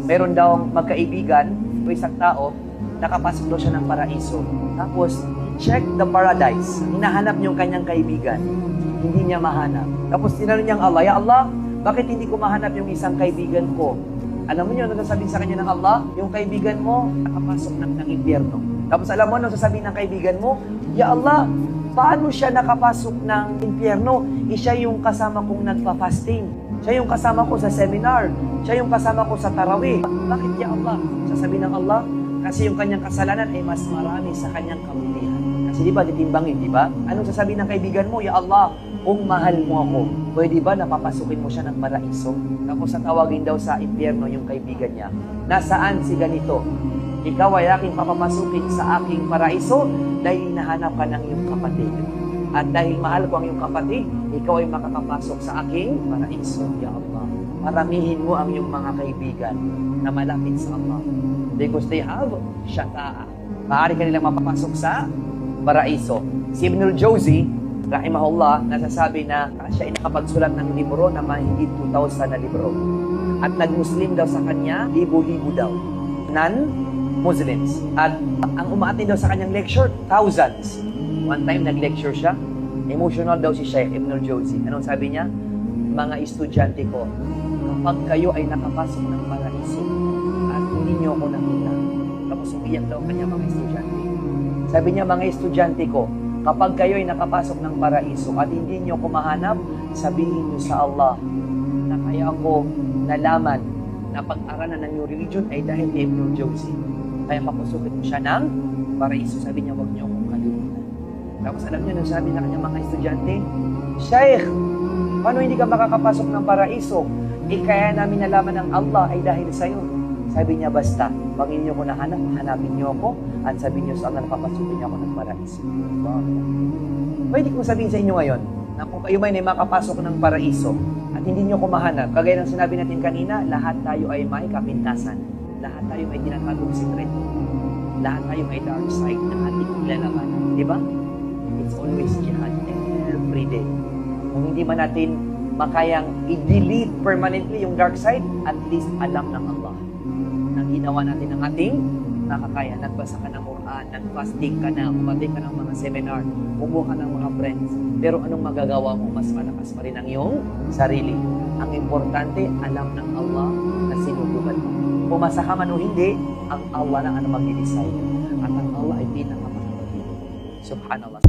Meron daw magkaibigan o isang tao, nakapasok daw siya ng paraiso. Tapos, check the paradise. Hinahanap niyo yung kanyang kaibigan. Hindi niya mahanap. Tapos tinanong niya Allah, Ya Allah, bakit hindi ko mahanap yung isang kaibigan ko? Alam mo niyo, ano sasabihin sa kanya ng Allah? Yung kaibigan mo, nakapasok ng impyerno. Tapos alam mo, ano sasabihin ng kaibigan mo? Ya Allah, paano siya nakapasok ng impyerno? Siya yung kasama kong nagpa-fasting. Siya yung kasama ko sa seminar. Siya yung kasama ko sa tarawih. Bakit ya Allah? Sasabihin ng Allah, kasi yung kanyang kasalanan ay mas marami sa kanyang kabutihan. Kasi di ba, titimbangin, di ba? Anong sasabihin ng kaibigan mo? Ya Allah, kung mahal mo ako, pwede ba napapasukin mo siya ng paraiso? Tapos tawagin daw sa impyerno yung kaibigan niya. Nasaan si ganito? Ikaw ay aking papapasukin sa aking paraiso dahil hinahanap ka ng iyong kapatid. At dahil mahal ko ang iyong kapatid, ikaw ay makakapasok sa aking paraiso. Ya Allah, maramihin mo ang iyong mga kaibigan na malapit sa Allah. Because they have shata'a. Maaari ka nilang mapapasok sa paraiso. Si Ibn al-Jawzi, rahimahullah, nasasabi na siya ay nakapagsulat ng libro na mahigit 2,000 na libro. At nag-Muslim daw sa kanya, libo-libo daw. Non-Muslims. At ang umaattend daw sa kanyang lecture, thousands. One time nag-lecture siya, emotional daw si Sheikh Ibn al-Jawzi. Anong sabi niya? Mga estudyante ko, kapag kayo ay nakapasok ng paraiso at hindi niyo ako nakita, tapos umiyak daw kanya mga estudyante. Sabi niya, mga estudyante ko, kapag kayo ay nakapasok ng paraiso at hindi niyo ako mahanap, sabihin niyo sa Allah na kaya ako nalaman na pag-aralan ng new religion ay dahil kay Ibn al-Jawzi. Kaya papusukin mo siya ng paraiso. Sabi niya, huwag niyo akong kalimutan. Tapos alam niyo, nung sabi na kanyang mga estudyante, Sheikh, paano hindi ka makakapasok ng paraiso? Kaya namin nalaman ng Allah ay dahil sa'yo. Sabi niya, basta, pag inyo ko nahanap, hanapin niyo ako at sabihin niyo sa Allah na papasukin niyo ako ng paraiso. Wow. Pwede kong sabihin sa inyo ngayon na kung kayo may makapasok ng paraiso at hindi niyo ko mahanap, kagaya ng sinabi natin kanina, lahat tayo ay may kapintasan. Lahat tayo may tinatagong sikreto. Lahat tayo may dark side na ating ilalabanan. Di ba? It's always jihad every day. Kung hindi man natin makayang i-delete permanently yung dark side, at least alam ng Allah na ginawa natin ang ating nakakaya. Nagbasa ka ng Quran, nag-fasting ka na, umattend ka ng mga seminar, kumuha ka ng mga friends. Pero anong magagawa mo? Mas malakas pa rin ang iyong sarili. Ang importante, alam ng Allah na sinubukan mo. Pumasa ka man o hindi, ang Allah lang ang mag-decide. At ang Allah ay pinaka-makapagpili. Subhanallah.